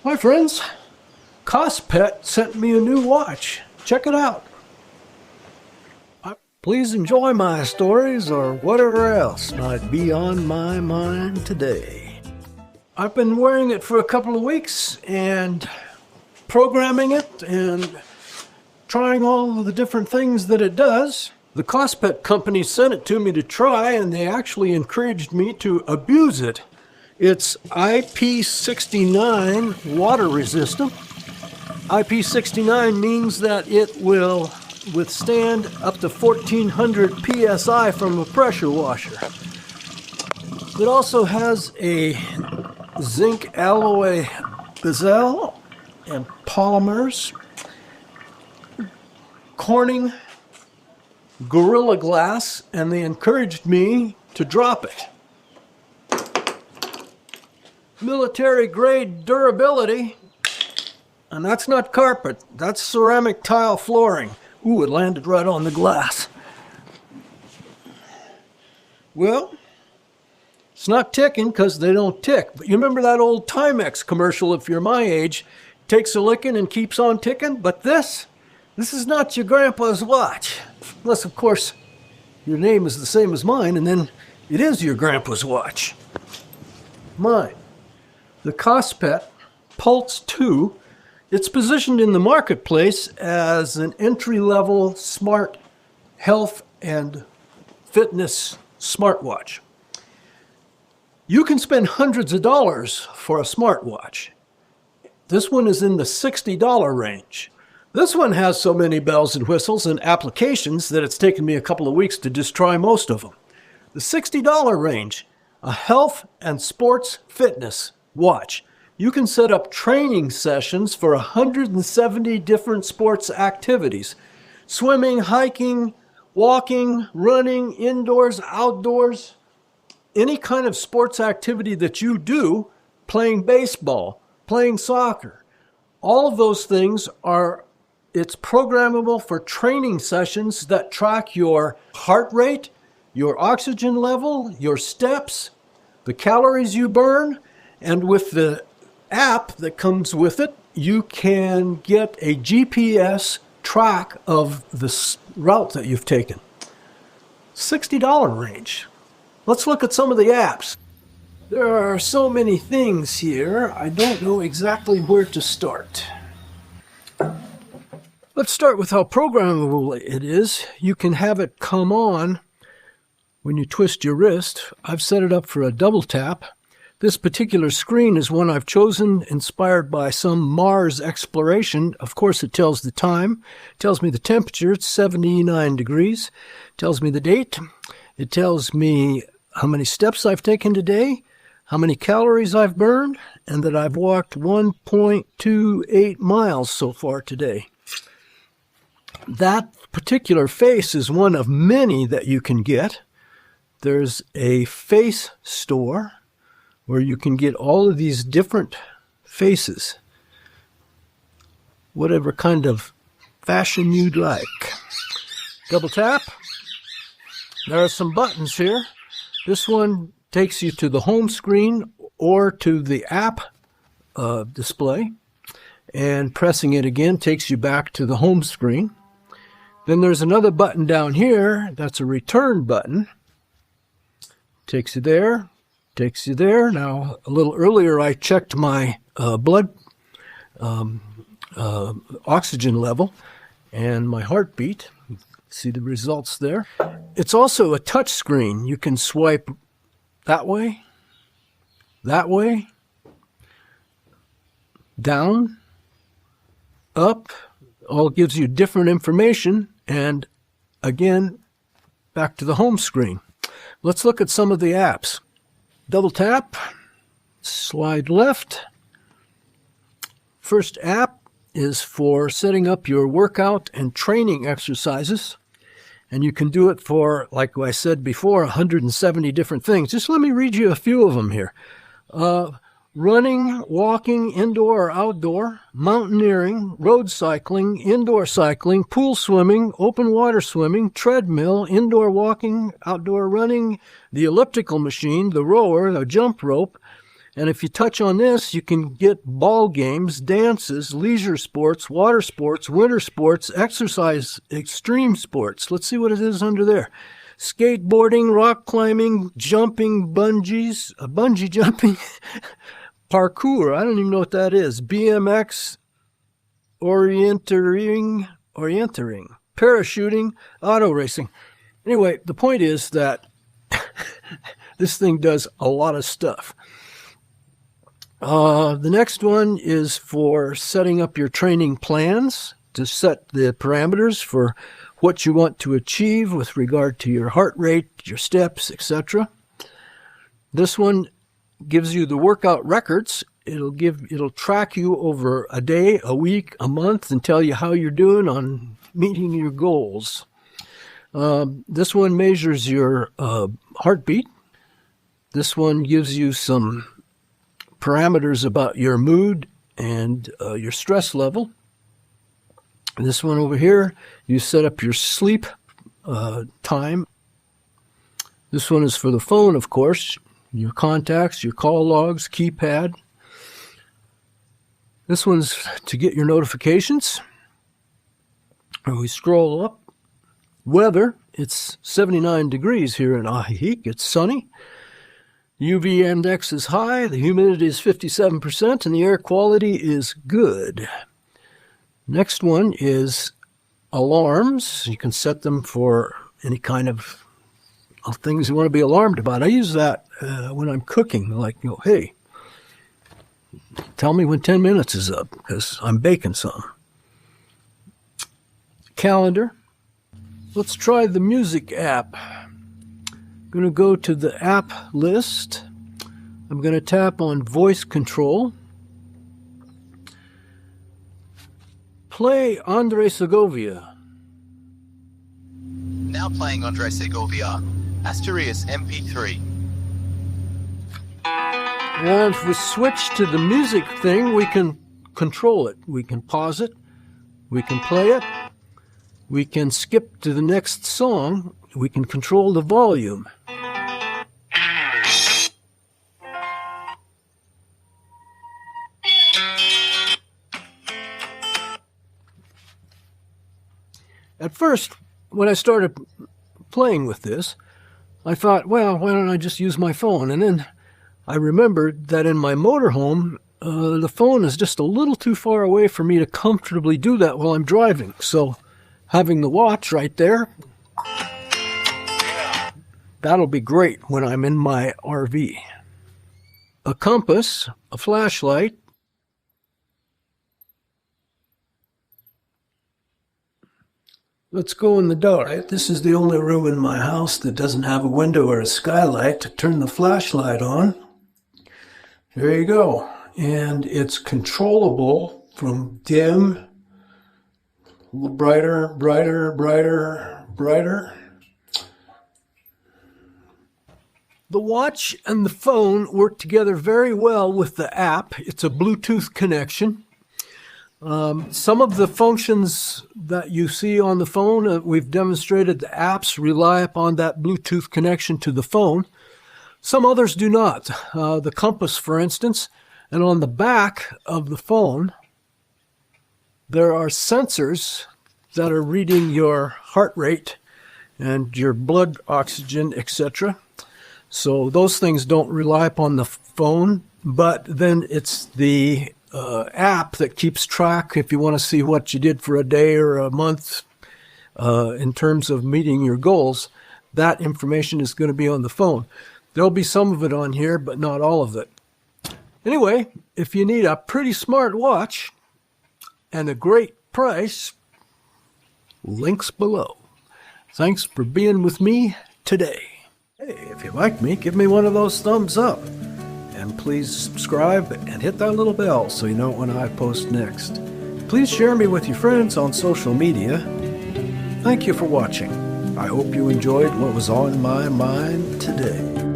Hi friends, KOSPET sent me a new watch. Check it out. Please enjoy my stories or whatever else might be on my mind today. I've been wearing it for a couple of weeks and programming it and trying all of the different things that it does. The KOSPET company sent it to me to try, and they actually encouraged me to abuse it. It's IP69 water resistant. IP69 means that it will withstand up to 1400 psi from a pressure washer. It also has a zinc alloy bezel and polymers, Corning Gorilla Glass, and they encouraged me to drop it. Military grade durability, and that's not carpet, that's ceramic tile flooring. Ooh, it landed right on the glass. Well, it's not ticking because they don't tick. But you remember that old Timex commercial, if you're my age, takes a licking and keeps on ticking? But this is not your grandpa's watch. Unless, of course, your name is the same as mine, and then it is your grandpa's watch. Mine. The KOSPET Pulse 2. It's positioned in the marketplace as an entry-level smart health and fitness smartwatch. You can spend hundreds of dollars for a smartwatch. This one is in the $60 range. This one has so many bells and whistles and applications that it's taken me a couple of weeks to just try most of them. The $60 range, a health and sports fitness watch. You can set up training sessions for 170 different sports activities. Swimming, hiking, walking, running, indoors, outdoors. Any kind of sports activity that you do, playing baseball, playing soccer. All of those things it's programmable for training sessions that track your heart rate, your oxygen level, your steps, the calories you burn, and with the app that comes with it, you can get a GPS track of the route that you've taken. $60 range. Let's look at some of the apps. There are so many things here, I don't know exactly where to start. Let's start with how programmable it is. You can have it come on when you twist your wrist. I've set it up for a double tap. This particular screen is one I've chosen, inspired by some Mars exploration. Of course, it tells the time, tells me the temperature, it's 79 degrees, tells me the date, it tells me how many steps I've taken today, how many calories I've burned, and that I've walked 1.28 miles so far today. That particular face is one of many that you can get. There's a face store where you can get all of these different faces, whatever kind of fashion you'd like. Double tap. There are some buttons here. This one takes you to the home screen or to the app display, and pressing it again takes you back to the home screen. Then there's another button down here that's a return button. Takes you there. Takes you there. Now, a little earlier, I checked my blood oxygen level and my heartbeat. See the results there. It's also a touch screen. You can swipe that way, down, up. All gives you different information. And again, back to the home screen. Let's look at some of the apps. Double tap, slide left. First app is for setting up your workout and training exercises. And you can do it for, like I said before, 170 different things. Just let me read you a few of them here. Running, walking, indoor or outdoor, mountaineering, road cycling, indoor cycling, pool swimming, open water swimming, treadmill, indoor walking, outdoor running, the elliptical machine, the rower, the jump rope, And if you touch on this, you can get ball games, dances, leisure sports, water sports, winter sports, exercise, extreme sports. Let's see what it is under there. Skateboarding, rock climbing, jumping, bungee jumping, parkour. I don't even know what that is. BMX, orienteering, parachuting, auto racing. Anyway, the point is that this thing does a lot of stuff. The next one is for setting up your training plans to set the parameters for what you want to achieve with regard to your heart rate, your steps, etc. This one gives you the workout records. It'll track you over a day, a week, a month, and tell you how you're doing on meeting your goals. This one measures your heartbeat. This one gives you some parameters about your mood and your stress level. This one over here, you set up your sleep time. This one is for the phone, of course, your contacts, your call logs, keypad. This one's to get your notifications. And we scroll up. Weather, it's 79 degrees here in Ajijic. It's sunny. UV index is high, the humidity is 57%, and the air quality is good. Next one is alarms. You can set them for any kind of things you want to be alarmed about. I use that when I'm cooking, like, hey, tell me when 10 minutes is up, because I'm baking some. Calendar. Let's try the music app. I'm going to go to the app list. I'm going to tap on voice control. Play Andre Segovia. Now playing Andre Segovia. Asturias MP3. And if we switch to the music thing, we can control it. We can pause it. We can play it. We can skip to the next song. We can control the volume. At first, when I started playing with this, I thought, well, why don't I just use my phone? And then I remembered that in my motorhome, the phone is just a little too far away for me to comfortably do that while I'm driving. So having the watch right there, that'll be great when I'm in my RV. A compass, a flashlight, let's go in the dark. This is the only room in my house that doesn't have a window or a skylight to turn the flashlight on. There you go. And it's controllable from dim, a little brighter, brighter, brighter, brighter. The watch and the phone work together very well with the app. It's a Bluetooth connection. Some of the functions that you see on the phone, we've demonstrated the apps rely upon that Bluetooth connection to the phone. Some others do not. The compass, for instance, and on the back of the phone, there are sensors that are reading your heart rate and your blood oxygen, etc. So those things don't rely upon the phone, but then it's the app that keeps track if you want to see what you did for a day or a month in terms of meeting your goals. That information is going to be on the phone. There'll be some of it on here, but not all of it. Anyway, if you need a pretty smart watch and a great price, links below. Thanks for being with me today. Hey, if you like me, give me one of those thumbs up. And please subscribe and hit that little bell so you know when I post next. Please share me with your friends on social media. Thank you for watching. I hope you enjoyed what was on my mind today.